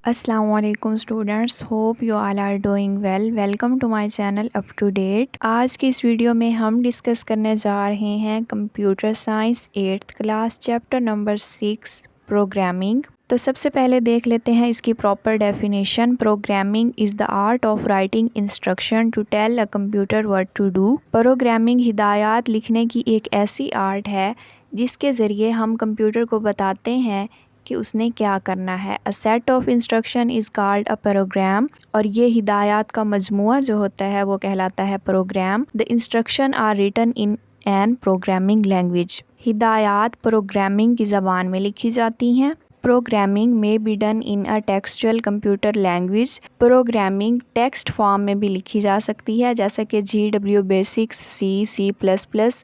अस्सलाम वालेकुम students, hope you all are doing well. Welcome to my channel up to date. आज की इस वीडियो में हम डिस्कस करने जा रहे हैं computer science 8th class chapter number 6 programming. तो सबसे पहले देख लेते हैं इसकी proper definition. Programming is the art of writing instruction to tell a computer what to do. Programming हिदायत लिखने की एक ऐसी आर्ट है जिसके ज़रिए हम कंप्यूटर को बताते हैं कि उसने क्या करना है। A set of instruction is called a program. और ये हिदायत का मजमुआ जो होता है वो कहलाता है program. The instruction are written in an programming language. हिदायत प्रोग्रामिंग की ज़बान में लिखी जाती हैं। प्रोग्रामिंग में be done in a textual computer language. Programming text form में भी लिखी जा सकती है, जैसे कि GW बेसिक्स, C++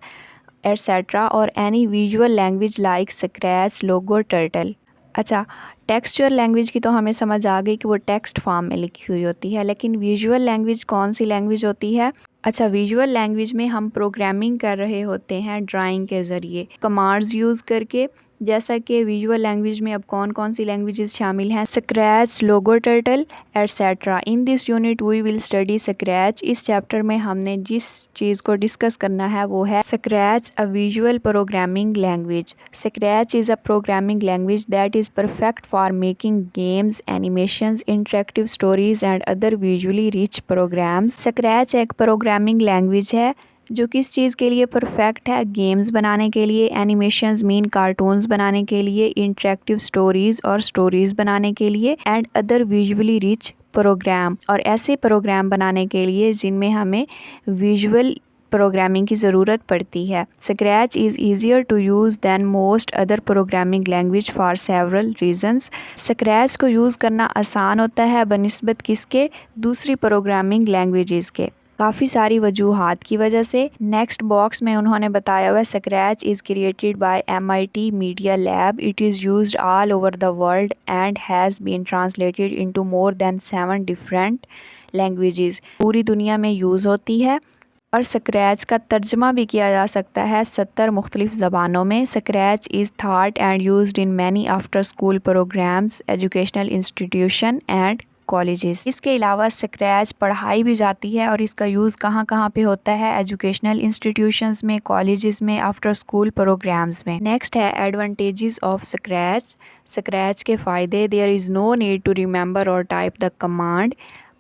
एट्सेट्रा, और any visual language like Scratch, Logo, Turtle. अच्छा, टेक्सचुअल लैंग्वेज की तो हमें समझ आ गई कि वो टेक्स्ट फॉर्म में लिखी हुई होती है, लेकिन विजुअल लैंग्वेज कौन सी लैंग्वेज होती है? अच्छा, विजुअल लैंग्वेज में हम प्रोग्रामिंग कर रहे होते हैं ड्राइंग के ज़रिए, कमांड्स यूज़ करके। जैसा कि विजुअल लैंग्वेज में अब कौन कौन सी लैंग्वेजेस शामिल हैं? Scratch, Logo, Turtle etcetera. In this unit we will study Scratch. इस चैप्टर में हमने जिस चीज़ को डिस्कस करना है वो है Scratch, a visual programming language. Scratch is a programming language that is perfect for making games, animations, interactive stories and other visually rich programs. Scratch एक प्रोग्रामिंग लैंग्वेज है जो किस चीज़ के लिए परफेक्ट है? गेम्स बनाने के लिए, एनिमेशंस मीन कार्टून्स बनाने के लिए, इंटरेक्टिव स्टोरीज़ और स्टोरीज़ बनाने के लिए, and other visually rich program, और ऐसे प्रोग्राम बनाने के लिए जिनमें हमें विजुअल प्रोग्रामिंग की ज़रूरत पड़ती है। Scratch is easier to use than most other programming language for several reasons. Scratch को यूज़ करना आसान होता है बनिस्बत किसके? दूसरी प्रोग्रामिंग लैंग्वेजेस के, काफ़ी सारी वजूहात की वजह से। नेक्स्ट बॉक्स में उन्होंने बताया हुआ Scratch is created by MIT media lab. It is used all over the world and has been translated into more than 7 different languages. पूरी दुनिया में यूज़ होती है और स्क्रैच का तर्जमा भी किया जा सकता है 70 मुख्तलिफ ज़बानों में। Scratch is thought and used in many after school programs, educational institution and colleges. इसके अलावा स्क्रैच पढ़ाई भी जाती है और इसका यूज़ कहाँ कहाँ पे होता है? एजुकेशनल इंस्टीट्यूशंस में, कॉलेजेस में, आफ्टर स्कूल प्रोग्राम्स में। नेक्स्ट है एडवांटेजेस ऑफ स्क्रैच। स्क्रैच के फ़ायदे। There is no need to remember और टाइप द कमांड।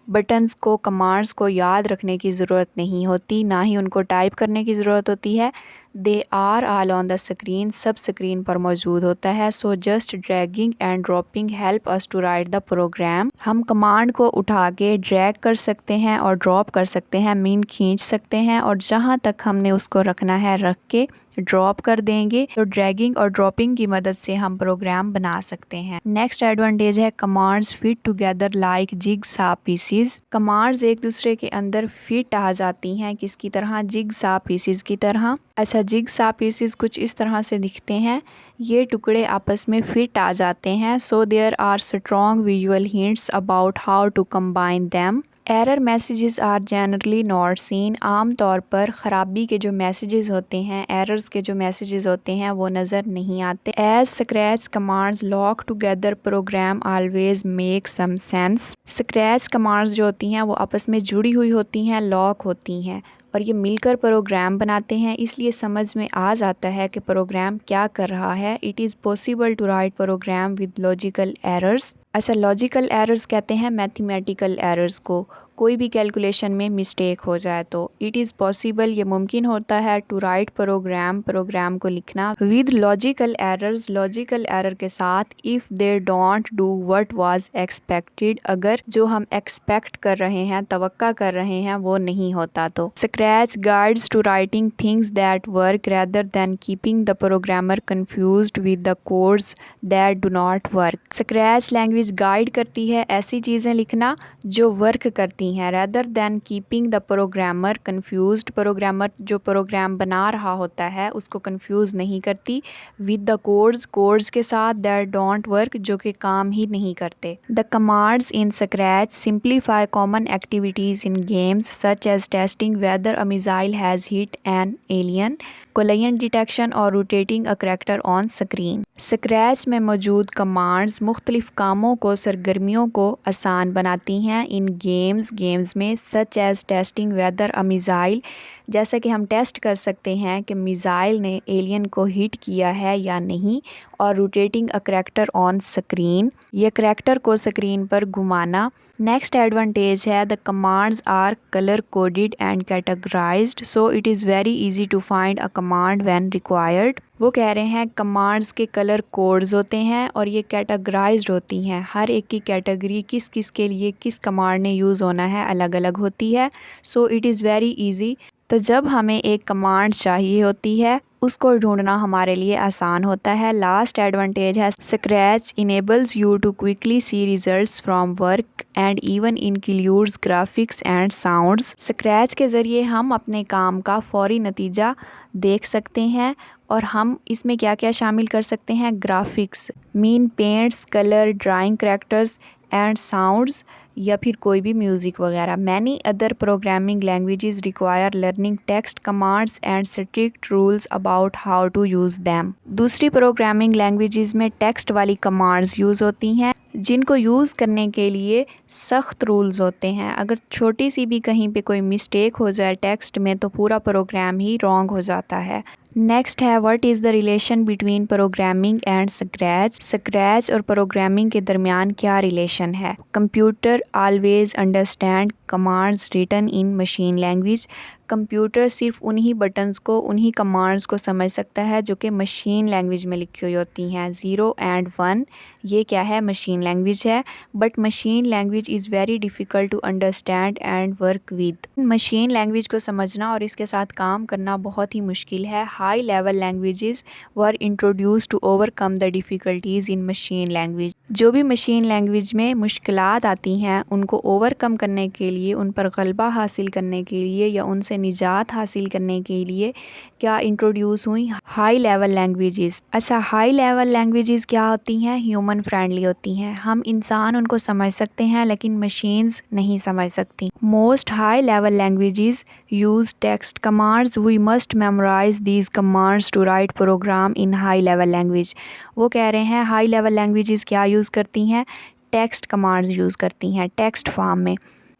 बटन्स को, कमांड्स को याद रखने की ज़रूरत नहीं होती, ना ही उनको टाइप करने की ज़रूरत होती है। They are all on the screen, सब स्क्रीन पर मौजूद होता है। So just dragging and dropping help us to write the program. हम कमांड को उठा के ड्रैग कर सकते हैं और ड्रॉप कर सकते हैं, मीन खींच सकते हैं, और जहाँ तक हमने उसको रखना है रख के ड्रॉप कर देंगे। तो ड्रैगिंग और ड्रॉपिंग की मदद से हम प्रोग्राम बना सकते हैं। नेक्स्ट एडवांटेज है commands fit together like jigsaw pieces. Commands एक दूसरे के अंदर फिट आ जाती हैं, किसकी तरह? जिगसा पीसीज की तरह। अच्छा, जिगसा पीसीज कुछ इस तरह से दिखते हैं, ये टुकड़े आपस में फिट आ जाते हैं। So there are strong visual hints about how to combine them. Error messages are generally not seen. आम तौर पर ख़राबी के जो मैसेजेस होते हैं, एरर्स के जो मैसेजेस होते हैं, वो नज़र नहीं आते। As Scratch commands lock together program always make some sense. Scratch commands जो होती हैं वो आपस में जुड़ी हुई होती हैं, लॉक होती हैं, और ये मिलकर प्रोग्राम बनाते हैं, इसलिए समझ में आ जाता है कि प्रोग्राम क्या कर रहा है। It is possible to write program with logical errors. अच्छा, लॉजिकल एरर्स कहते हैं मैथमेटिकल एरर्स को, कोई भी कैलकुलेशन में मिस्टेक हो जाए तो। इट इज़ पॉसिबल, ये मुमकिन होता है, टू राइट प्रोग्राम, प्रोग्राम को लिखना, with logical errors, logical error के साथ, if they don't do what was expected, अगर जो हम एक्सपेक्ट कर रहे हैं, तवक्का कर रहे हैं, वो नहीं होता तो। Scratch guides to writing things that work rather than keeping the programmer confused with the codes that do not work. Scratch language guide करती है ऐसी चीज़ें लिखना जो वर्क करती करती हैं rather than keeping the programmer confused। Programmer जो प्रोग्राम बना रहा होता है उसको कंफ्यूज नहीं करती with the कोड्स के साथ that don't work, जो कि काम ही नहीं करते। The commands in Scratch simplify common activities in games such as testing whether a missile has hit an alien, collision detection और rotating a character on screen। Scratch में मौजूद कमांड्स मुख्तलिफ कामों को सरगर्मियों को आसान बनाती हैं इन गेम्स में सच एज़ टेस्टिंग वेदर अ मिज़ाइल, जैसा कि हम टेस्ट कर सकते हैं कि मिज़ाइल ने एलियन को हिट किया है या नहीं, और rotating a character on screen, ये करैक्टर को स्क्रीन पर घुमाना। नेक्स्ट एडवांटेज है the commands are colour coded and categorised so it is very easy to find a command when required. वो कह रहे हैं कमांड्स के कलर कोड्स होते हैं और ये कैटेगराइज्ड होती हैं, हर एक की कैटेगरी किस किस के लिए किस कमांड ने यूज़ होना है अलग अलग होती है। सो इट इज़ वेरी इजी। तो जब हमें एक कमांड चाहिए होती है उसको ढूंढना हमारे लिए आसान होता है। लास्ट एडवांटेज है Scratch enables you to quickly see results from work and even includes graphics and sounds. Scratch के ज़रिए हम अपने काम का फौरी नतीजा देख सकते हैं और हम इसमें क्या क्या शामिल कर सकते हैं, graphics mean paints, colour, drawing characters and sounds, या फिर कोई भी म्यूज़िक वगैरह। Many other programming languages require learning text commands and strict rules about how to use them. दूसरी प्रोग्रामिंग लैंग्वेजेस में टेक्स्ट वाली कमांड्स यूज़ होती हैं जिनको यूज़ करने के लिए सख्त रूल्स होते हैं। अगर छोटी सी भी कहीं पे कोई मिस्टेक हो जाए टेक्स्ट में तो पूरा प्रोग्राम ही रॉन्ग हो जाता है। नेक्स्ट है what is the relation between programming and Scratch. Scratch और प्रोग्रामिंग के दरमियान क्या रिलेशन है। Computer always understand commands written in machine language. Computer सिर्फ उन्हीं बटन्स को, उन्हीं कमांड्स को समझ सकता है जो कि मशीन लैंग्वेज में लिखी हुई होती हैं। 0 and 1 ये क्या है, मशीन लैंग्वेज है। But machine language is very difficult to understand and work with. Machine language को समझना और इसके साथ काम करना बहुत ही मुश्किल है। High level languages were introduced to overcome the difficulties in machine language. जो भी मशीन लैंग्वेज में मुश्किलात आती हैं उनको ओवरकम करने के लिए, उन पर गलबा हासिल करने के लिए या उनसे निजात हासिल करने के लिए क्या इंट्रोड्यूस हुई, हाई लेवल लैंग्वेजेस। अच्छा, हाई लेवल लैंग्वेजेस क्या होती हैं, ह्यूमन फ्रेंडली होती हैं। हम इंसान उनको समझ सकते हैं लेकिन मशीन्स नहीं समझ सकती। Most high level languages use text commands, we must memorise these commands to write program in high level language. वो कह रहे हैं हाई लेवल लैंग्वेजेस क्या यूज़ करती हैं, टेक्स्ट कमांड्स यूज़ करती हैं टेक्स्ट फॉर्म में।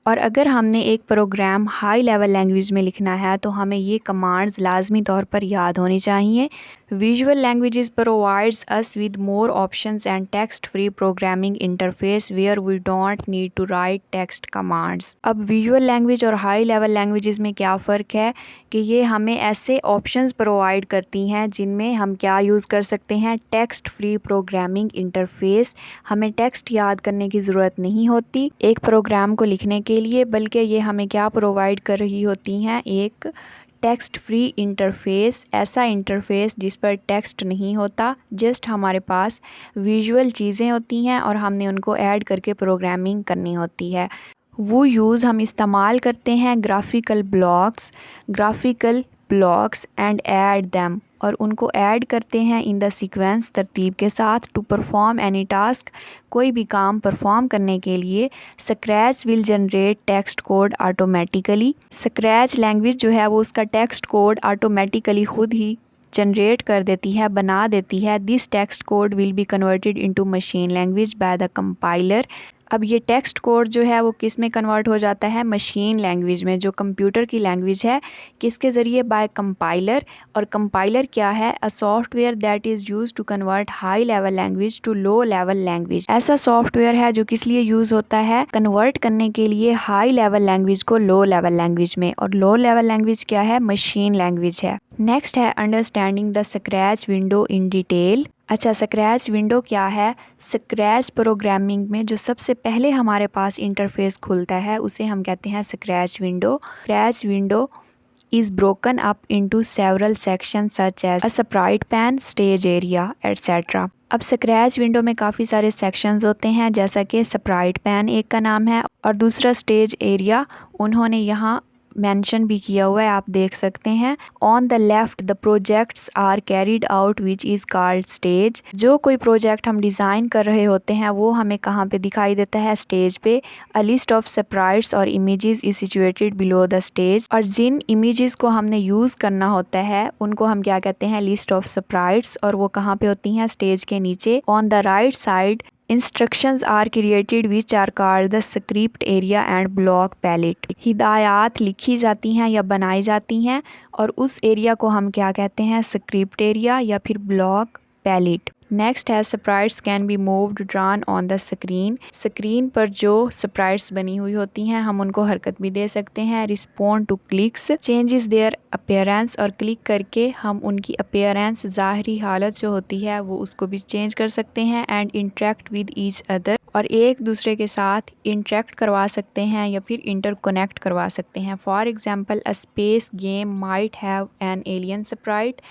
और अगर हमने एक प्रोग्राम हाई लेवल लैंग्वेज में लिखना है तो हमें ये कमांड्स लाजमी तौर पर याद होनी चाहिए। Visual languages provides us with more options and text free programming interface where we don't need to write text commands. अब विजुअल लैंग्वेज और हाई लेवल लैंग्वेजेस में क्या फ़र्क है कि ये हमें ऐसे ऑप्शंस प्रोवाइड करती हैं जिनमें हम क्या यूज़ कर सकते हैं, टेक्स्ट फ्री प्रोग्रामिंग इंटरफेस। हमें टेक्स्ट याद करने की ज़रूरत नहीं होती एक प्रोग्राम को लिखने के लिए, बल्कि ये हमें क्या प्रोवाइड कर रही होती हैं, एक टेक्स्ट फ्री इंटरफेस। ऐसा इंटरफेस जिस पर टेक्स्ट नहीं होता, जस्ट हमारे पास विजुअल चीज़ें होती हैं और हमने उनको ऐड करके प्रोग्रामिंग करनी होती है। वो यूज़ हम इस्तेमाल करते हैं graphical blocks and add them, और उनको ऐड करते हैं इन द सीक्वेंस तरतीब के साथ टू परफॉर्म एनी टास्क। कोई भी काम परफॉर्म करने के लिए scratch will generate text code automatically. Scratch language जो है वो उसका टेक्स्ट कोड ऑटोमेटिकली खुद ही जनरेट कर देती है, बना देती है। This text code will be converted into machine language by the compiler. अब ये टेक्स्ट कोड जो है वो किस में कन्वर्ट हो जाता है, मशीन लैंग्वेज में, जो कंप्यूटर की लैंग्वेज है। किसके ज़रिए, बाय कंपाइलर। और कंपाइलर क्या है, a software that is use to convert high level language to low level language. ऐसा सॉफ्टवेयर है जो किस लिए यूज़ होता है, कन्वर्ट करने के लिए हाई लेवल लैंग्वेज को लो लेवल लैंग्वेज में। और लो लेवल लैंग्वेज क्या है, मशीन लैंग्वेज है। नेक्स्ट है understanding the scratch window in detail. अच्छा, स्क्रैच विंडो क्या है, स्क्रैच प्रोग्रामिंग में जो सबसे पहले हमारे पास इंटरफेस खुलता है उसे हम कहते हैं scratch window. Scratch window is broken up into several sections such as a sprite pane, stage area, etc. अब स्क्रैच विंडो में काफ़ी सारे सेक्शंस होते हैं, जैसा कि स्प्राइट पैन एक का नाम है और दूसरा स्टेज एरिया उन्होंने यहाँ मेंशन भी किया हुआ है, आप देख सकते हैं। On the left the projects are carried out which is called stage. जो कोई प्रोजेक्ट हम डिज़ाइन कर रहे होते हैं वो हमें कहाँ पे दिखाई देता है, स्टेज पे। अ लिस्ट ऑफ स्प्राइट्स और images is situated below the stage. और जिन इमेजेस को हमने यूज़ करना होता है उनको हम क्या कहते हैं, लिस्ट ऑफ स्प्राइट्स, और वो कहाँ पे होती हैं, स्टेज के नीचे। On the right side instructions are created which are called the script area and block palette. हिदायत लिखी जाती हैं या बनाई जाती हैं और उस एरिया को हम क्या कहते हैं, स्क्रिप्ट एरिया या फिर ब्लॉक पैलेट। नेक्स्ट है sprites can be moved drawn on the screen. Screen पर जो स्प्राइट्स बनी हुई होती हैं हम उनको हरकत भी दे सकते हैं। Respond to clicks changes their appearance, और क्लिक करके हम उनकी अपीयरेंस, ज़ाहरी हालत जो होती है वो उसको भी चेंज कर सकते हैं। And interact with each other, और एक दूसरे के साथ इंटरेक्ट करवा सकते हैं या फिर इंटरकनेक्ट करवा सकते हैं। For example a space game might have an alien Sprite,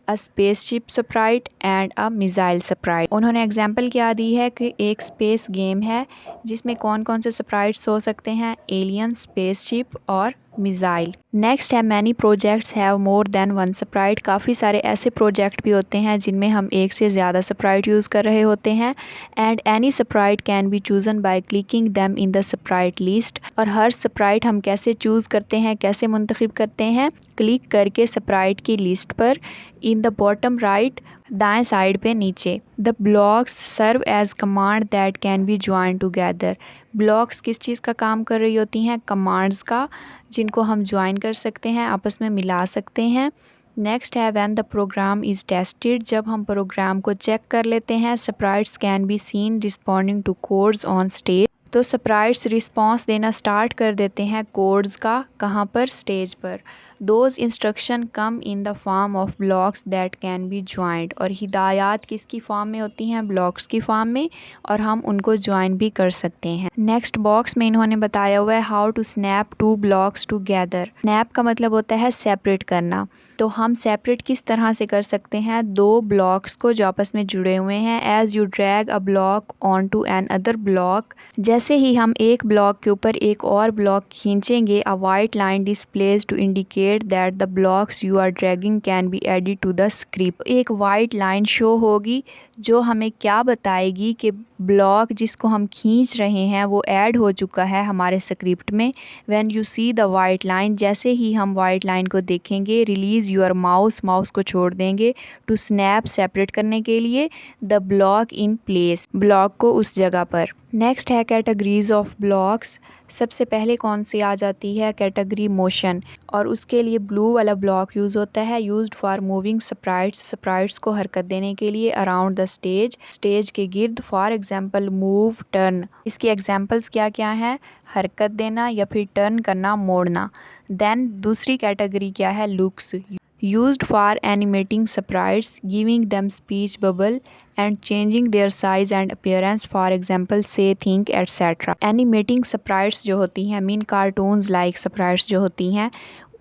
a spaceship Sprite and a missile Sprite. उन्होंने एग्जाम्पल क्या दी है कि एक स्पेस गेम है जिसमें कौन कौन से स्प्राइट्स हो सकते हैं, एलियन, स्पेसशिप और मिसाइल। नेक्स्ट है many projects have more than one Sprite. काफ़ी सारे ऐसे प्रोजेक्ट भी होते हैं जिनमें हम एक से ज़्यादा स्प्राइट यूज़ कर रहे होते हैं। And any Sprite can be chosen by clicking them in the Sprite list. और हर स्प्राइट हम कैसे चूज़ करते हैं, कैसे मुंतखब करते हैं, क्लिक करके स्प्राइट की लिस्ट पर इन द बॉटम राइट, दाएं साइड पे नीचे। The blocks serve as command that can be join together. Blocks किस चीज़ का काम कर रही होती हैं, कमांड्स का, जिनको हम ज्वाइन कर सकते हैं, आपस में मिला सकते हैं। नेक्स्ट है when the program is tested. जब हम प्रोग्राम को चेक कर लेते हैं, sprites can be seen responding to codes on stage. तो स्प्राइट्स रिस्पॉन्स देना स्टार्ट कर देते हैं कोड्स का, कहाँ पर, स्टेज पर। Those instruction come in the form of blocks that can be joined. और हिदायत किसकी फॉर्म में होती हैं, ब्लॉक्स की फॉर्म में, और हम उनको ज्वाइन भी कर सकते हैं। नेक्स्ट बॉक्स में इन्होंने बताया हुआ है how to snap two blocks together. Snap का मतलब होता है सेपरेट करना। तो हम सेपरेट किस तरह से कर सकते हैं, दो ब्लॉक्स को जो आपस में जुड़े हुए हैं। As you drag a block onto another block, जैसे ही हम एक ब्लॉक के ऊपर एक और ब्लॉक खींचेंगे, a white line displays to indicate that the blocks you are dragging can be added to the script. एक वाइट लाइन शो होगी जो हमें क्या बताएगी कि ब्लॉक जिसको हम खींच रहे हैं वो ऐड हो चुका है हमारे स्क्रिप्ट में। When you see the white line, जैसे ही हम वाइट लाइन को देखेंगे, रिलीज़ योर माउस, माउस को छोड़ देंगे, टू स्नैप सेपरेट करने के लिए, the block in place, block को उस जगह पर। नेक्स्ट है कैटेगरीज ऑफ ब्लॉक्स। सबसे पहले कौन सी आ जाती है, कैटेगरी मोशन, और उसके लिए ब्लू वाला ब्लॉक यूज़ होता है, used for moving sprites, sprites को हरकत देने के लिए अराउंड द स्टेज, स्टेज के गिर्द। For example move, turn. इसकी एग्जांपल्स क्या क्या हैं, हरकत देना या फिर टर्न करना, मोड़ना। देन दूसरी कैटेगरी क्या है, looks, used for animating sprites, giving them speech bubble and changing their size and appearance, for example say, think, etc. Animating sprites जो होती हैं, मीन कार्टून्स लाइक sprites जो होती हैं,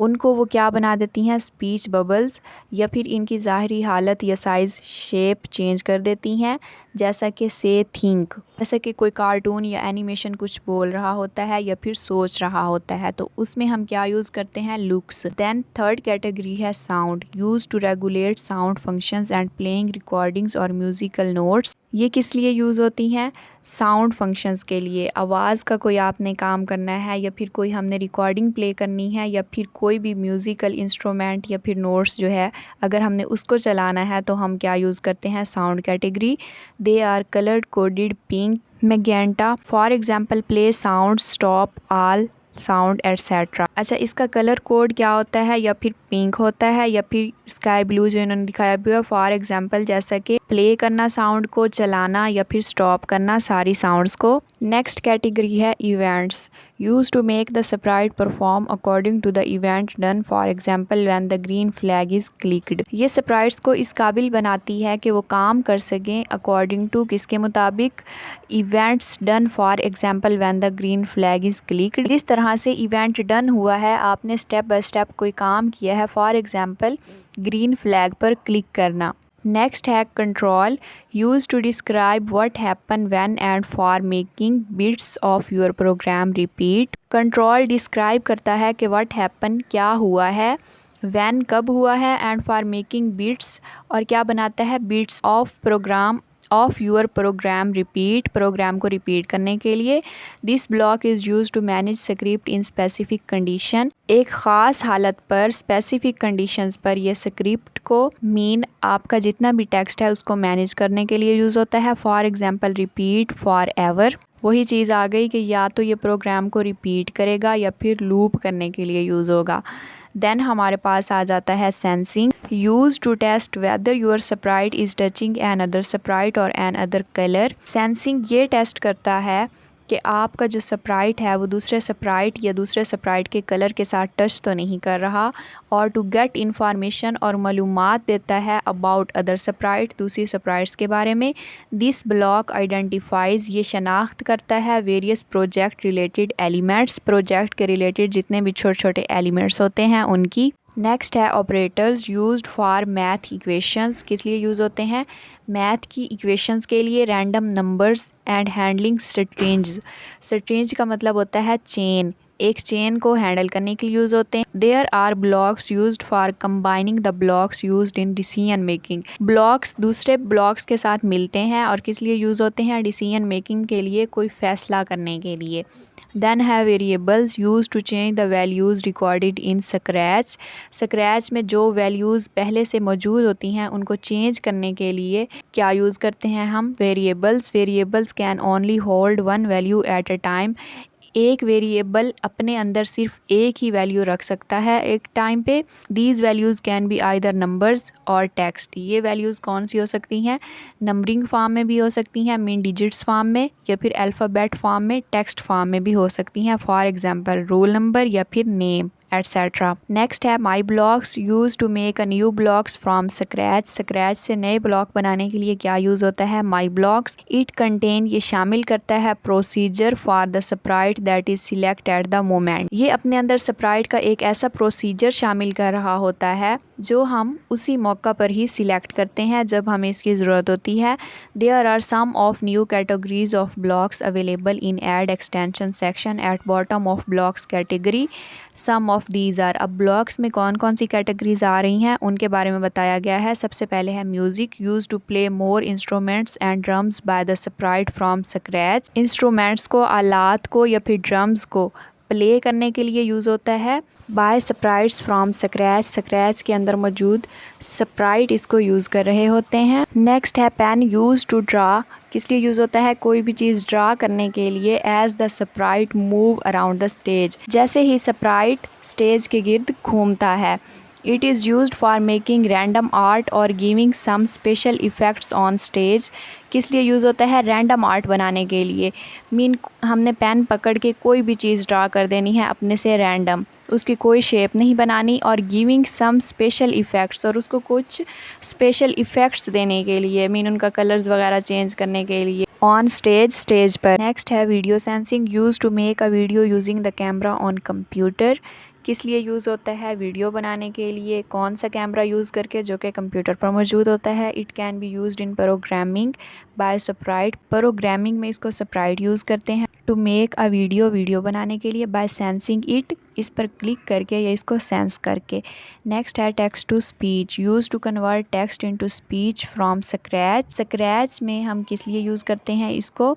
उनको वो क्या बना देती हैं, स्पीच बबल्स, या फिर इनकी ज़ाहरी हालत या साइज़, शेप चेंज कर देती हैं। जैसा कि से, थिंक, जैसा कि कोई कार्टून या एनिमेशन कुछ बोल रहा होता है या फिर सोच रहा होता है, तो उसमें हम क्या यूज़ करते हैं, लुक्स। देन थर्ड कैटेगरी है sound, use to regulate sound functions and playing recordings और म्यूज़िकल नोट्स। ये किस लिए यूज़ होती हैं, साउंड फंक्शंस के लिए। आवाज़ का कोई आपने काम करना है या फिर कोई हमने रिकॉर्डिंग प्ले करनी है या फिर कोई भी म्यूज़िकल इंस्ट्रूमेंट या फिर नोट्स जो है अगर हमने उसको चलाना है तो हम क्या यूज़ करते हैं, sound category. They are coloured coded pink, magenta, for example play sound, stop, all sound etcetera. अच्छा, इसका कलर कोड क्या होता है, या फिर पिंक होता है या फिर स्काई ब्लू जो इन्होंने दिखाया भी है। फॉर एग्जांपल जैसा कि प्ले करना साउंड को, चलाना या फिर स्टॉप करना सारी साउंड्स को। नेक्स्ट कैटेगरी है events, use to make the sprite perform according to the event done, for example when the green flag is clicked. ये स्प्राइट्स को इस काबिल बनाती है कि वो काम कर सकें अकॉर्डिंग टू, किसके मुताबिक, events done, for example when the green flag is clicked. जिस तरह से इवेंट डन हुआ है, आपने स्टेप बाय स्टेप कोई काम किया है, फॉर एग्जांपल ग्रीन फ्लैग पर क्लिक करना। नेक्स्ट है control, use to describe what happen when and for making bits of your program repeat. Control describe करता है कि व्हाट हैपन क्या हुआ है, व्हेन कब हुआ है, एंड फॉर मेकिंग बिट्स और क्या बनाता है bits of program of your program repeat, program को रिपीट करने के लिए। This block is use to manage script in specific condition, एक ख़ास हालत पर स्पेसिफिक कंडीशंस पर यह स्क्रिप्ट को मीन आपका जितना भी टेक्स्ट है उसको मैनेज करने के लिए यूज़ होता है। For example repeat, for ever, वही चीज़ आ गई कि या तो ये प्रोग्राम को रिपीट करेगा या फिर लूप करने के लिए यूज़ होगा। देन हमारे पास आ जाता है sensing, use to test whether your sprite is touching another sprite और एन अदर कलर। सेंसिंग ये टेस्ट करता है कि आपका जो स्प्राइट है वो दूसरे स्प्राइट या दूसरे स्प्राइट के कलर के साथ टच तो नहीं कर रहा, और टू गेट इंफॉर्मेशन और मालूमात देता है अबाउट अदर स्प्राइट, दूसरी स्प्राइट्स के बारे में। दिस ब्लॉक आइडेंटिफाइज, ये शनाख्त करता है various project related elements, project के रिलेटेड जितने भी छोटे छोटे एलिमेंट्स होते हैं उनकी। नेक्स्ट है operators, used for math equations, किस लिए यूज़ होते हैं, मैथ की इक्वेशंस के लिए। Random numbers and handling strange, strange का मतलब होता है चेन, एक चेन को हैंडल करने के लिए यूज़ होते हैं। There are blocks used for combining the blocks used in decision making, blocks दूसरे ब्लॉक्स के साथ मिलते हैं और किस लिए यूज़ होते हैं, डिसीजन मेकिंग के लिए, कोई फैसला करने के लिए। देन है variables, use to change the values recorded in scratch, scratch में जो वैल्यूज़ पहले से मौजूद होती हैं उनको चेंज करने के लिए क्या यूज़ करते हैं हम, variables. Variables can only hold one value at a time, एक वेरिएबल अपने अंदर सिर्फ एक ही वैल्यू रख सकता है एक टाइम पे। These values can be either numbers और टेक्स्ट, ये वैल्यूज़ कौन सी हो सकती हैं, नंबरिंग फॉर्म में भी हो सकती हैं, मीन डिजिट्स फॉर्म में, या फिर अल्फ़ाबेट फॉर्म में, टेक्स्ट फॉर्म में भी हो सकती हैं। फॉर एग्जांपल रोल नंबर या फिर नेम एट्सेट्रा। नेक्स्ट है my blocks, use to make a new blocks from scratch, Scratch से नए ब्लॉक बनाने के लिए क्या यूज़ होता है, माई ब्लॉक्स। इट कंटेन, ये शामिल करता है procedure for the Sprite that is select at the moment, ये अपने अंदर स्प्राइट का एक ऐसा प्रोसीजर शामिल कर रहा होता है जो हम उसी मौका पर ही सिलेक्ट करते हैं जब हमें इसकी ज़रूरत होती है। There are some of new categories of blocks available in add extension section at bottom of blocks category, some of these are. अब ब्लॉक्स में कौन कौन सी कैटेगरीज आ रही हैं उनके बारे में बताया गया है। सबसे पहले है music, use to play more instruments and drums by the sprite from scratch, instruments को, आलात को या फिर ड्रम्स को प्ले करने के लिए यूज़ होता है by sprites from scratch, scratch के अंदर मौजूद स्प्राइट इसको यूज़ कर रहे होते हैं। नेक्स्ट है पेन, यूज टू ड्रा, किस लिए यूज़ होता है, कोई भी चीज़ ड्रा करने के लिए। As the sprite move around the stage, जैसे ही स्प्राइट स्टेज के गिर्द घूमता है। It is used for making random art और giving some special effects on stage, किस लिए यूज़ होता है, रैंडम आर्ट बनाने के लिए। मीन हमने पेन पकड़ के कोई भी चीज़ ड्रा कर देनी है अपने से रैंडम, उसकी कोई शेप नहीं बनानी, और गिविंग सम स्पेशल इफ़ेक्ट्स, और उसको कुछ स्पेशल इफ़ेक्ट्स देने के लिए, मीन उनका कलर्स वगैरह चेंज करने के लिए ऑन स्टेज, स्टेज पर। नेक्स्ट है video sensing, use to make a video using the camera on computer, किस लिए यूज़ होता है, वीडियो बनाने के लिए। कौन सा कैमरा यूज़ करके, जो कि कंप्यूटर पर मौजूद होता है। It can be used in programming by sprite, programming में इसको स्प्राइट यूज़ करते हैं। To make a video, video बनाने के लिए। बाय सेंसिंग इट, इस पर क्लिक करके या इसको सेंस करके। नेक्स्ट है text to speech, use to convert text into speech from scratch, scratch में हम किस लिए यूज़ करते हैं, इसको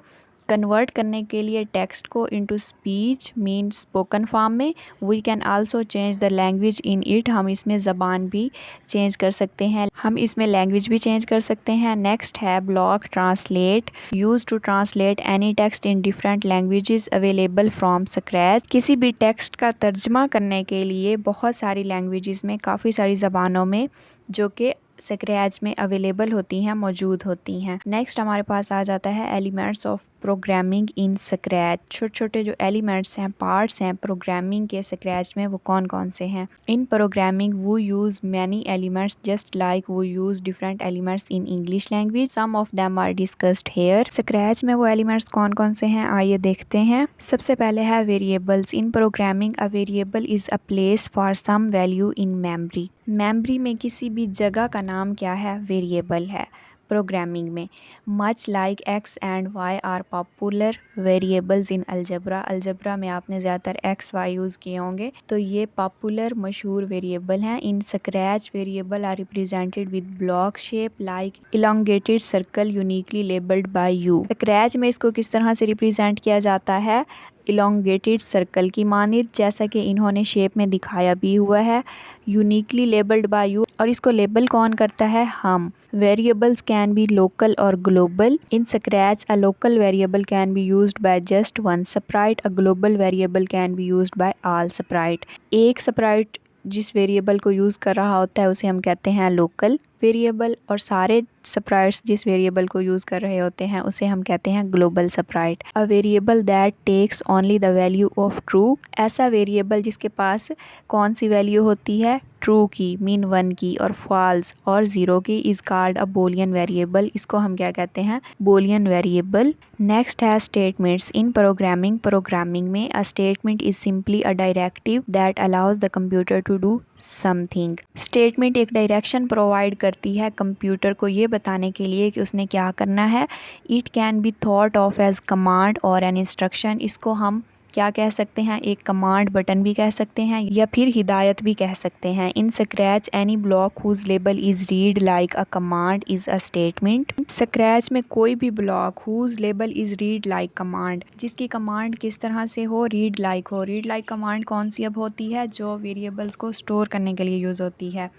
कन्वर्ट करने के लिए टेक्स्ट को into speech, mean spoken form में। We can also change the language in it, हम इसमें ज़बान भी चेंज कर सकते हैं, हम इसमें लैंग्वेज भी चेंज कर सकते हैं। नेक्स्ट है block translate, use to translate any text in different languages available from scratch, किसी भी टेक्स्ट का तर्जमा करने के लिए बहुत सारी लैंग्वेजेस में, काफ़ी सारी ज़बानों में जो कि स्क्रैच में अवेलेबल होती हैं, मौजूद होती हैं। नेक्स्ट हमारे पास आ जाता है elements of programming in scratch, छोटे छोटे जो एलिमेंट्स हैं, पार्ट्स हैं प्रोग्रामिंग के स्क्रैच में, वो कौन कौन से हैं। इन प्रोग्रामिंग वो use many elements just like वो use different elements in English language, some of them are discussed here. Scratch में वो एलिमेंट्स कौन कौन से हैं, आइए देखते हैं। सबसे पहले है variables. In programming a variable is a place for some value in memory. Memory में किसी भी जगह का नाम क्या है, वेरिएबल है प्रोग्रामिंग में। Much like X and Y are popular variables in algebra. Algebra में आपने ज़्यादातर एक्स वाई यूज़ किए होंगे, तो ये पॉपुलर मशहूर वेरिएबल हैं। In Scratch variable are represented with block shape like elongated circle uniquely labelled by you. Scratch में इसको किस तरह से रिप्रेजेंट किया जाता है, इलोंगेटेड सर्कल की मानिद, जैसा कि इन्होंने शेप में दिखाया भी हुआ है। यूनिकली लेबल्ड बाय यू, और इसको लेबल कौन करता है, हम। वेरिएबल्स कैन बी लोकल और global. In scratch a local variable can be used by just one Sprite, a global variable can be used by all Sprite. एक Sprite जिस variable को यूज़ कर रहा होता है उसे हम कहते हैं लोकल वेरिएबल, और सारे स्प्राइट्स जिस वेरिएबल को यूज़ कर रहे होते हैं उसे हम कहते हैं global sprite. A variable that takes only the value of true. ऐसा वेरिएबल जिसके पास कौन सी वैल्यू होती है, ट्रू की, मीन 1 की, और फॉल्स और 0 की, is called a boolean variable. इसको हम क्या कहते हैं, बूलियन वेरिएबल। नेक्स्ट है स्टेटमेंट्स इन प्रोग्रामिंग। प्रोग्रामिंग में a statement is simply a directive that allows the computer to do something. Statement एक डायरेक्शन प्रोवाइड करती है कंप्यूटर को ये बताने के लिए कि उसने क्या करना है। It can be thought of as command और एन इंस्ट्रक्शन। इसको हम क्या कह सकते हैं, एक कमांड बटन भी कह सकते हैं या फिर हिदायत भी कह सकते हैं। In Scratch any block whose label is read like a command is a statement. Scratch में कोई भी block whose label is read like command, जिसकी कमांड किस तरह से हो, रीड लाइक हो। रीड लाइक कमांड कौन सी अब होती है, जो वेरिएबल्स को स्टोर करने के लिए यूज़ होती है,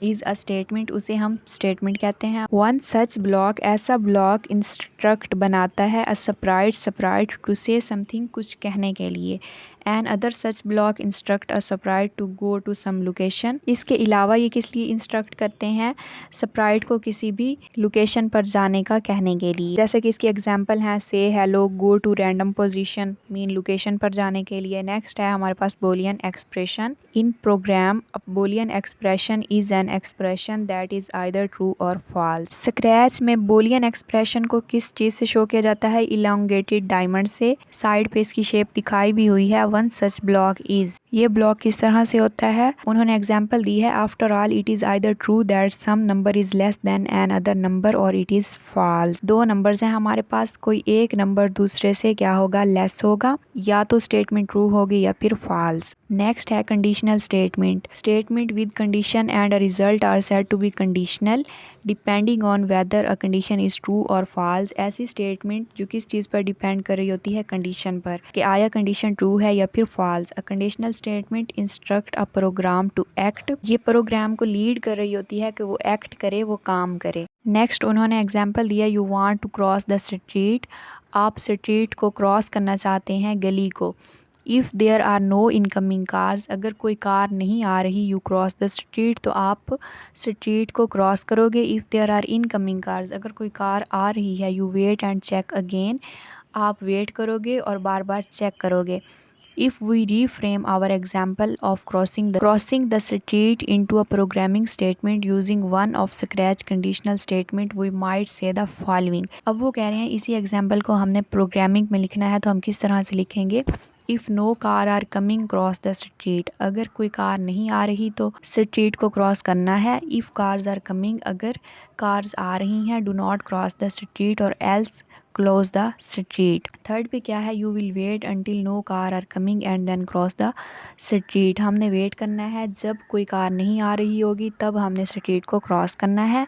इज़ अ स्टेटमेंट, उसे हम स्टेटमेंट कहते हैं। वन सच ब्लॉक, ऐसा ब्लॉक इंस्ट्रक्ट बनाता है a sprite to say something, कुछ कहने के लिए। Another such block instruct a sprite to go to some location. इसके अलावा ये किस लिए इंस्ट्रक्ट करते हैं, स्प्राइट को किसी भी लोकेशन पर जाने का कहने के लिए। जैसे कि इसकी एग्जांपल है say hello, go to random position, mean location पर जाने के लिए। नेक्स्ट है हमारे पास Boolean expression in program. Boolean expression is an expression that is either true और फॉल्स। स्क्रैच में बूलियन एक्सप्रेशन को किस चीज़ से शो किया जाता है, इलोंगेटेड डायमंड से। साइड पे इसकी शेप दिखाई भी हुई है। वन सच ब्लॉक इज, ये ब्लॉक किस तरह से होता है, उन्होंने एग्जाम्पल दी है। After all it is either true that some number is less than another number और इट इज फॉल्स। दो नंबर्स हैं हमारे पास, कोई एक नंबर दूसरे से क्या होगा, लेस होगा, या तो स्टेटमेंट ट्रू होगी या फिर फॉल्स। नेक्स्ट है conditional statement. Statement with condition and a result are said to be conditional depending on whether a condition is true और फॉल्स। ऐसी स्टेटमेंट जो किस चीज़ पर डिपेंड कर रही होती है, कंडीशन पर, कि आया कंडीशन ट्रू है या फिर false. A conditional statement instruct a program to act, ये प्रोग्राम को लीड कर रही होती है कि वो एक्ट करे, वो काम करे। नेक्स्ट उन्होंने एग्जाम्पल दिया, you want to cross the street, आप स्ट्रीट को क्रॉस करना चाहते हैं, गली को। If there are no incoming cars, अगर कोई कार नहीं आ रही, यू क्रॉस द स्ट्रीट, तो आप स्ट्रीट को क्रॉस करोगे। If there are incoming cars, अगर कोई कार आ रही है, you wait and check again, आप वेट करोगे और बार बार चेक करोगे। If we reframe our example of crossing the street into a programming statement using one of Scratch conditional statement, we might say the following। अब वो कह रहे हैं इसी एग्जाम्पल को हमने प्रोग्रामिंग में लिखना है, तो हम किस तरह से लिखेंगे, if no car are coming cross the street, अगर कोई कार नहीं आ रही तो स्ट्रीट को क्रॉस करना है। इफ़ कार्स आर कमिंग, अगर कार्स आ रही हैं, do not cross the street or else close the street. Third पे क्या है, you will wait until no car are coming and then cross the street, हमने वेट करना है, जब कोई कार नहीं आ रही होगी तब हमने स्ट्रीट को क्रॉस करना है।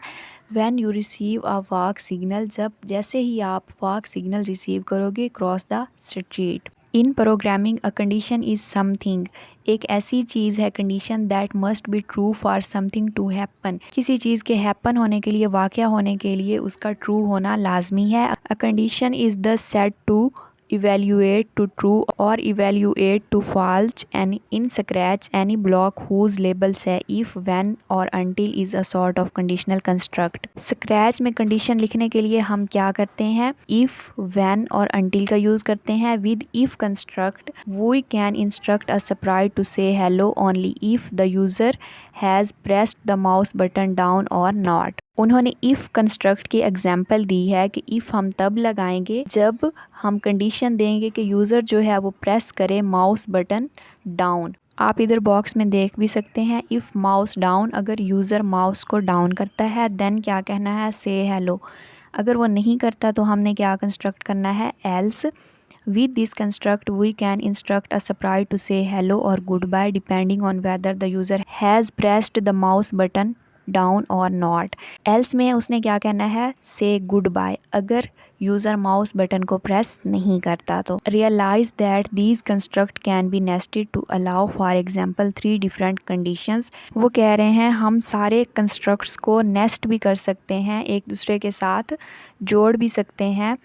When you receive a walk signal, जब जैसे ही आप वॉक सिग्नल रिसीव करोगे, cross the street. In programming a condition is something, एक ऐसी चीज़ है condition that must be true for something to happen, किसी चीज़ के हैपन होने के लिए, वाक़या होने के लिए उसका ट्रू होना लाजमी है। A condition is the set to evaluate to true or evaluate to false, and in scratch any block whose label say if, when और until is a sort of conditional construct। scratch में condition लिखने के लिए हम क्या करते हैं, if, when और until का यूज करते हैं। with if construct we can instruct a sprite to say hello only if the user has pressed the mouse button down or not। उन्होंने इफ़ कंस्ट्रक्ट की एग्जाम्पल दी है कि इफ़ हम तब लगाएंगे जब हम कंडीशन देंगे कि यूज़र जो है वो प्रेस करे माउस बटन डाउन। आप इधर बॉक्स में देख भी सकते हैं, इफ़ माउस डाउन, अगर यूज़र माउस को डाउन करता है देन क्या कहना है, से हेलो। अगर वो नहीं करता तो हमने क्या कंस्ट्रक्ट करना है, else. With this construct, we can instruct a sprite to say hello or goodbye depending on whether the user has pressed the mouse button down or not। else में उसने क्या कहना है, say goodbye, अगर user mouse button को press नहीं करता तो। Realize that these construct can be nested to allow for example 3 different conditions। वो कह रहे हैं हम सारे constructs को नेस्ट भी कर सकते हैं, एक दूसरे के साथ जोड़ भी सकते हैं।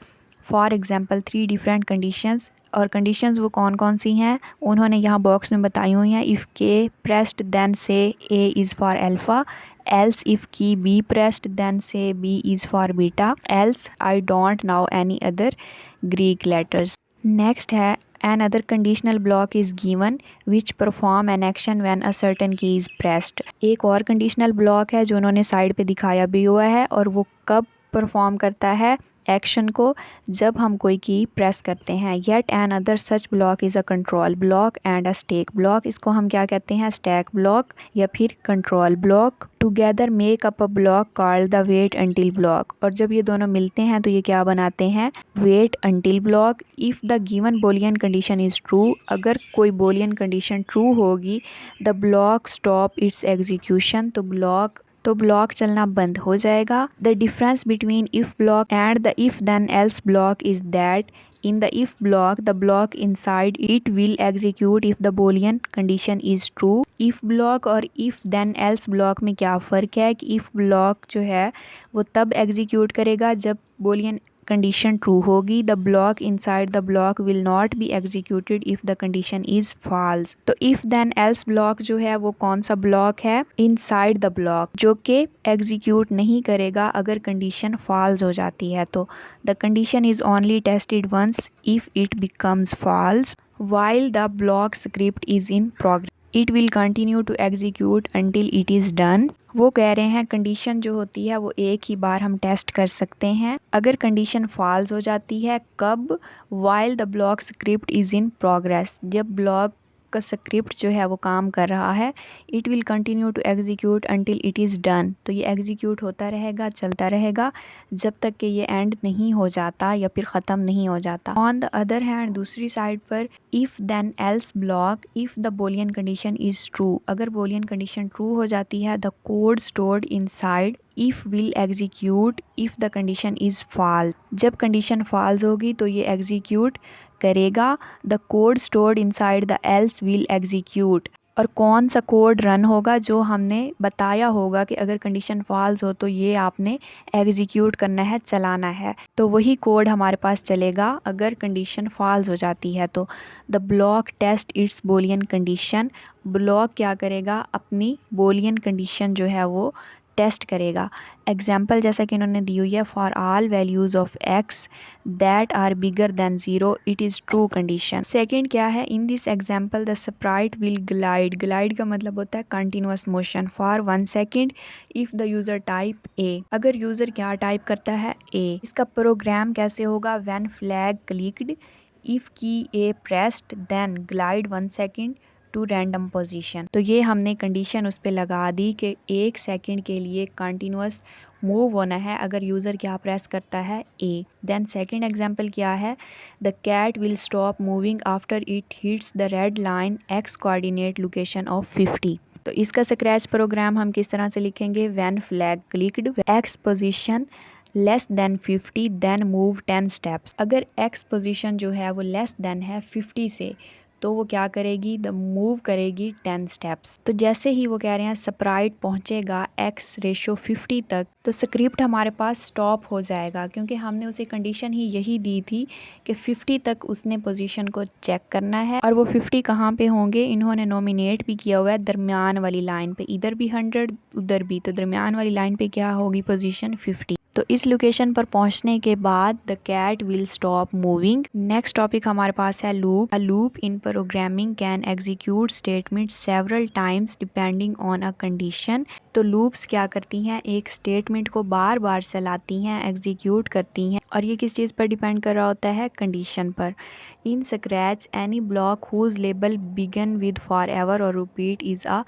फॉर एग्ज़ाम्पल 3 डिफरेंट कंडीशंस, और कंडीशंस वो कौन कौन सी हैं उन्होंने यहाँ बॉक्स में बताई हुई हैं। इफ़ के pressed then say A is for alpha, else if key B pressed then say B is for beta, else I don't know any other Greek letters. Next है another conditional block is given which perform an action when a certain key is pressed. एक और conditional block है जो उन्होंने side पे दिखाया भी हुआ है, और वो कब परफॉर्म करता है एक्शन को, जब हम कोई की प्रेस करते हैं। Yet another such block is a control block and a stack block. इसको हम क्या कहते हैं, स्टैक ब्लॉक या फिर control block. Together make up a block called the wait until block. और जब ये दोनों मिलते हैं तो ये क्या बनाते हैं, wait until block. If the given boolean condition is true, अगर कोई बोलियन कंडीशन ट्रू होगी, the block stop its execution, तो ब्लॉक चलना बंद हो जाएगा। The difference between if block and the if then else block is that in the if block the block inside it will execute if the boolean condition is true. If block और if then else block में क्या फ़र्क है कि if block जो है वो तब एग्जीक्यूट करेगा जब बोलियन कंडीशन ट्रू होगी। The block inside the block will not be executed if the condition is false. तो इफ़ देन एल्स ब्लॉक जो है वो कौन सा ब्लॉक है, इनसाइड द ब्लॉक, जो कि एग्जीक्यूट नहीं करेगा अगर कंडीशन फॉल्स हो जाती है। तो the condition is only tested once if it becomes false while the block script is in progress it will continue to execute until it is done। वो कह रहे हैं कंडीशन जो होती है वो एक ही बार हम टेस्ट कर सकते हैं अगर कंडीशन फॉल्स हो जाती है। कब, while the block script is in progress, जब ब्लॉक का स्क्रिप्ट जो है वो काम कर रहा है। It will continue to execute until it is done, तो ये एग्जीक्यूट होता रहेगा, चलता रहेगा जब तक कि ये एंड नहीं हो जाता या फिर ख़त्म नहीं हो जाता। ऑन द अदर हैंड, दूसरी साइड पर if then else block, if the boolean condition is true, अगर बोलियन कंडीशन ट्रू हो जाती है the code stored inside if will execute if the condition is false, जब कंडीशन फॉल्स होगी तो ये एग्जीक्यूट करेगा। The code stored inside the else will execute, और कौन सा कोड रन होगा, जो हमने बताया होगा कि अगर कंडीशन फॉल्स हो तो ये आपने एग्जीक्यूट करना है, चलाना है, तो वही कोड हमारे पास चलेगा अगर कंडीशन फॉल्स हो जाती है। तो the block test its boolean condition, block क्या करेगा, अपनी बोलियन कंडीशन जो है वो टेस्ट करेगा। एग्जाम्पल जैसा कि इन्होंने दी हुई है, for all values of x that are bigger than zero it is true condition. Second क्या है, in this example the sprite will glide, glide का मतलब होता है continuous motion, for 1 second if the user type a, अगर user क्या type करता है, ए। इसका प्रोग्राम कैसे होगा, when flag clicked if key A pressed then glide 1 second to random position. तो ये हमने कंडीशन उस पर लगा दी कि 1 सेकंड के लिए कंटिन्यूस मूव होना है अगर यूज़र क्या प्रेस करता है, ए। देन सेकंड एग्जांपल क्या है, the cat will stop moving after it hits the red line x coordinate location of 50। तो इसका स्क्रैच प्रोग्राम हम किस तरह से लिखेंगे, when flag clicked x position less than 50 then move 10 steps. अगर एक्स पोजीशन जो है वो लेस देन है 50 से, तो वो क्या करेगी, द मूव करेगी 10 स्टेप्स। तो जैसे ही वो कह रहे हैं स्प्राइट पहुंचेगा x/50 तक, तो स्क्रिप्ट हमारे पास स्टॉप हो जाएगा, क्योंकि हमने उसे कंडीशन ही यही दी थी कि 50 तक उसने पोजीशन को चेक करना है। और वो 50 कहाँ पे होंगे, इन्होंने नॉमिनेट भी किया हुआ है दरमियान वाली लाइन पे, इधर भी 100 उधर भी, तो दरमियान वाली लाइन पे क्या होगी पोजीशन 50। तो इस लोकेशन पर पहुंचने के बाद the cat will stop moving. Next topic हमारे पास है loop. A loop in programming can execute statement several times depending on a condition. तो लूप्स क्या करती हैं, एक स्टेटमेंट को बार बार चलाती हैं, एग्जीक्यूट करती हैं, और ये किस चीज़ पर डिपेंड कर रहा होता है, कंडीशन पर। In Scratch any block whose label begin with forever or repeat is a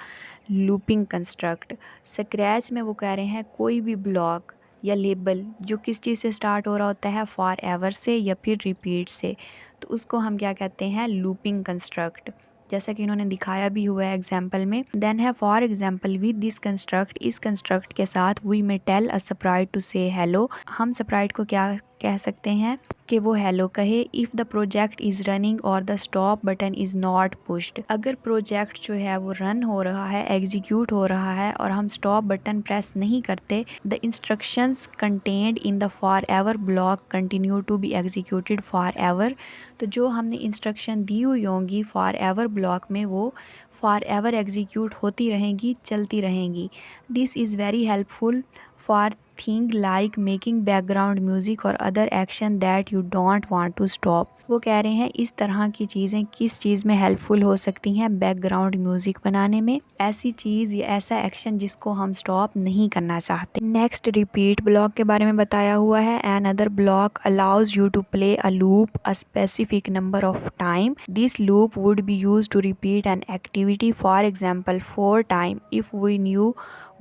looping construct. Scratch में वो कह रहे हैं कोई भी ब्लॉक या लेबल जो किस चीज़ से स्टार्ट हो रहा होता है, फॉर एवर से या फिर रिपीट से, तो उसको हम क्या कहते हैं, लूपिंग कंस्ट्रक्ट। जैसा कि इन्होंने दिखाया भी हुआ है एग्जाम्पल में। देन है for example with this construct, इस कंस्ट्रक्ट के साथ we may tell a sprite to say hello. हम स्प्राइट को क्या कह सकते हैं कि वो हेलो कहे। If the project is running और the stop button is not pushed, अगर प्रोजेक्ट जो है वो रन हो रहा है, एग्जीक्यूट हो रहा है, और हम स्टॉप बटन प्रेस नहीं करते, the instructions contained in the forever block continue to be executed forever. तो जो हमने इंस्ट्रक्शन दी हुई होंगी फॉर एवर ब्लॉक में, वो फॉर एवर एग्जीक्यूट होती रहेंगी, चलती रहेंगी। This is very helpful for thing like making background music और other action that you don't want to stop. वो कह रहे हैं इस तरह की चीज़ें किस चीज़ में हेल्पफुल हो सकती हैं, बैकग्राउंड म्यूज़िक बनाने में, ऐसी चीज़ या ऐसा एक्शन जिसको हम स्टॉप नहीं करना चाहते। नेक्स्ट रिपीट ब्लॉक के बारे में बताया हुआ है। Another block allows you to play a loop a specific number of time. This loop would be use to repeat an activity, for example 4 time if we knew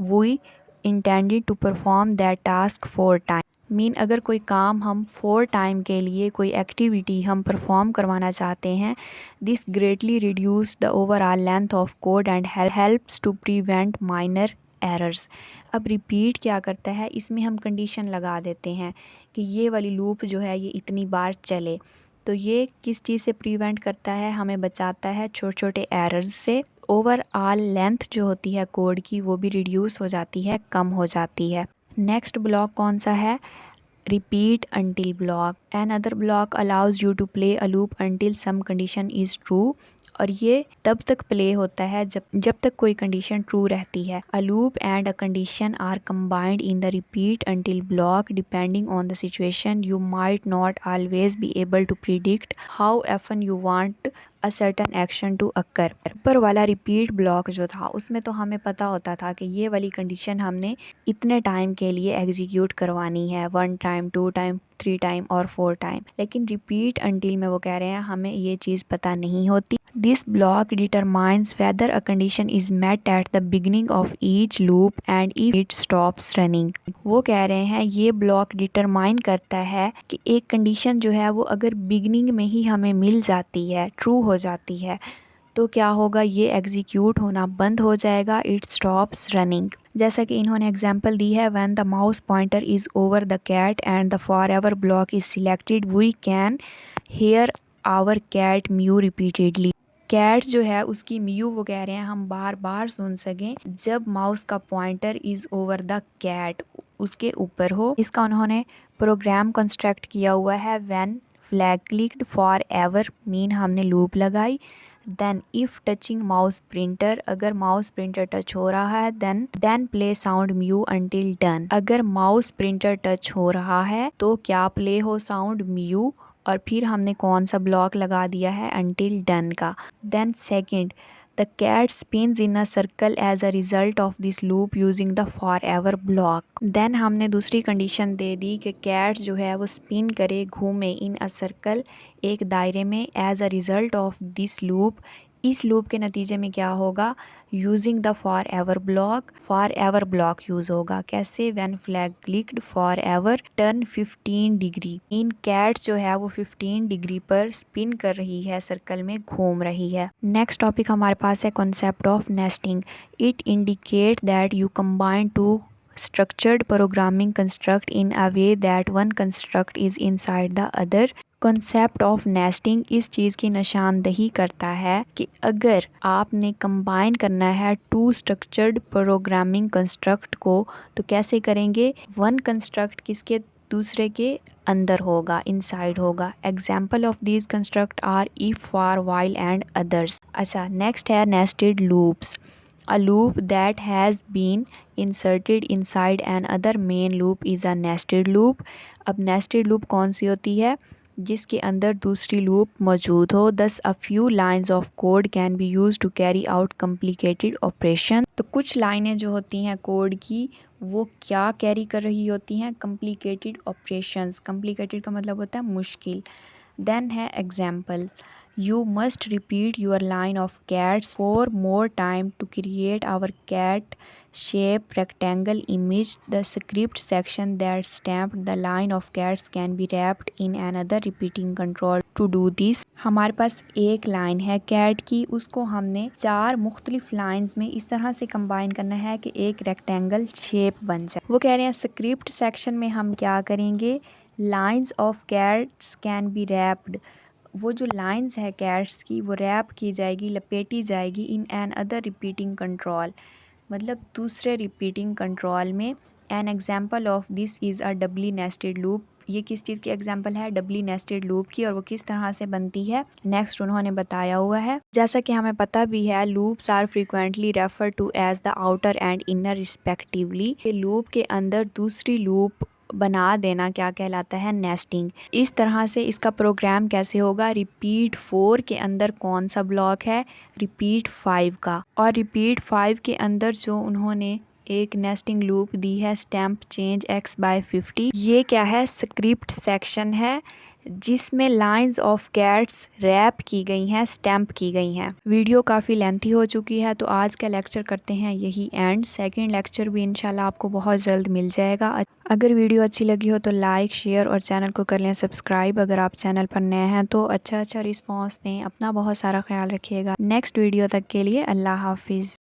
we intended to perform that task 4 time. Mean अगर कोई काम हम 4 time के लिए, कोई activity हम perform करवाना चाहते हैं, this greatly reduce the overall length of code and helps to prevent minor errors. अब रिपीट क्या करता है, इसमें हम कंडीशन लगा देते हैं कि ये वाली लूप जो है ये इतनी बार चले। तो ये किस चीज़ से प्रिवेंट करता है, हमें बचाता है छोटे छोटे एरर्स से। ओवरऑल लेंथ जो होती है कोड की वो भी रिड्यूस हो जाती है, कम हो जाती है। नेक्स्ट ब्लॉक कौन सा है, repeat until block. Another block allows you to play a loop until some condition is true. और ये तब तक प्ले होता है जब तक कोई कंडीशन ट्रू रहती है। A loop and a condition are combined in the repeat until block depending on the situation. You might not always be able to predict how often you want a certain action to occur. ऊपर वाला repeat block जो था उसमें तो हमें पता होता था कि ये वाली कंडीशन हमने इतने टाइम के लिए एग्जीक्यूट करवानी है, 1 टाइम, 2 टाइम, 3 टाइम और 4 टाइम। लेकिन रिपीट अंटिल में वो कह रहे हैं हमें ये चीज़ पता नहीं होती। This block determines whether a condition is met at the beginning of each loop and if it stops running. वो कह रहे हैं ये ब्लॉक डिटरमाइन करता है कि एक कंडीशन जो है वो अगर बिगिनिंग में ही हमें मिल जाती है, ट्रू हो जाती है, तो क्या होगा, ये एग्जीक्यूट होना बंद हो जाएगा, इट स्टॉप्स रनिंग। जैसा कि इन्होंने एग्जांपल दी है, when the mouse pointer is over the cat and the forever block is selected we can hear our cat mew repeatedly. Cat जो है उसकी म्यू वो कह रहे हैं हम बार बार सुन सकें जब माउस का pointer is over the cat, उसके ऊपर हो। इसका उन्होंने प्रोग्राम कंस्ट्रक्ट किया हुआ है। When flag clicked forever mean हमने लूप लगाई। Then if touching mouse printer, अगर माउस प्रिंटर टच हो रहा है, then play sound mew until done. अगर माउस प्रिंटर टच हो रहा है तो क्या प्ले हो साउंड म्यू, और फिर हमने कौन सा ब्लॉक लगा दिया है, अंटिल डन का। Then second, the cat spins in a circle as a result of this loop using the forever block. देन हमने दूसरी कंडीशन दे दी कि कैट जो है वो स्पिन करे, घूमे, इन अ सर्कल, एक दायरे में, as a result of this loop, इस लूप के नतीजे में क्या होगा, using the forever block use होगा। कैसे, when flag clicked forever turn 15 degree. इन कैट जो है वो 15 डिग्री पर स्पिन कर रही है, सर्कल में घूम रही है। नेक्स्ट टॉपिक हमारे पास है concept of nesting. It indicate that you combine two structured programming construct in a way that one construct is inside the other। Concept of nesting इस चीज़ की निशानदही करता है कि अगर आपने कंबाइन करना है टू स्ट्रक्चर्ड प्रोग्रामिंग कंस्ट्रक्ट को तो कैसे करेंगे। वन कंस्ट्रक्ट किसके दूसरे के अंदर होगा, इनसाइड होगा। Example of these construct are if, for, while and others. अच्छा, नेक्स्ट है nested loops. A loop that has been inserted inside another main loop is a nested loop। अब nested loop कौन सी होती है, जिसके अंदर दूसरी लूप मौजूद हो। Thus a few lines of code can be used to carry out complicated operation। तो कुछ लाइनें जो होती हैं कोड की वो क्या कैरी कर रही होती हैं, complicated operations। complicated का मतलब होता है मुश्किल। Then है example, you must repeat your line of cats 4 more time to create our cat shape rectangle image। The script section that stamped the line of cats can be wrapped in another repeating control to do this। हमारे पास एक line है cat की, उसको हमने 4 मुख्तलिफ lines में इस तरह से कंबाइन करना है कि एक रेक्टेंगल शेप बन जाए। वो कह रहे हैं स्क्रिप्ट सेक्शन में हम क्या करेंगे, lines of cats can be wrapped. वो जो लाइंस है कैट्स की वो रैप की जाएगी, लपेटी जाएगी in an other repeating control, मतलब दूसरे रिपीटिंग कंट्रोल में। An example of this is a doubly nested loop. ये किस चीज़ की एग्जाम्पल है, डबली नेस्टेड लूप की, और वो किस तरह से बनती है नेक्स्ट उन्होंने बताया हुआ है। जैसा कि हमें पता भी है loops are frequently refer to as the outer and inner respectively. Loop के अंदर दूसरी लूप बना देना क्या कहलाता है, नेस्टिंग। इस तरह से इसका प्रोग्राम कैसे होगा, रिपीट 4 के अंदर कौन सा ब्लॉक है, रिपीट 5 का, और रिपीट 5 के अंदर जो उन्होंने एक नेस्टिंग लूप दी है स्टैम्प चेंज x/50। ये क्या है, स्क्रिप्ट सेक्शन है जिसमें लाइंस ऑफ कैट्स रैप की गई हैं, स्टैम्प की गई हैं। वीडियो काफ़ी लेंथी हो चुकी है तो आज का लेक्चर करते हैं यही एंड। सेकंड लेक्चर भी इंशाल्लाह आपको बहुत जल्द मिल जाएगा। अगर वीडियो अच्छी लगी हो तो लाइक, शेयर और चैनल को कर लें सब्सक्राइब। अगर आप चैनल पर नए हैं तो अच्छा रिस्पॉन्स दें। अपना बहुत सारा ख्याल रखिएगा। नेक्स्ट वीडियो तक के लिए अल्लाह हाफिज़।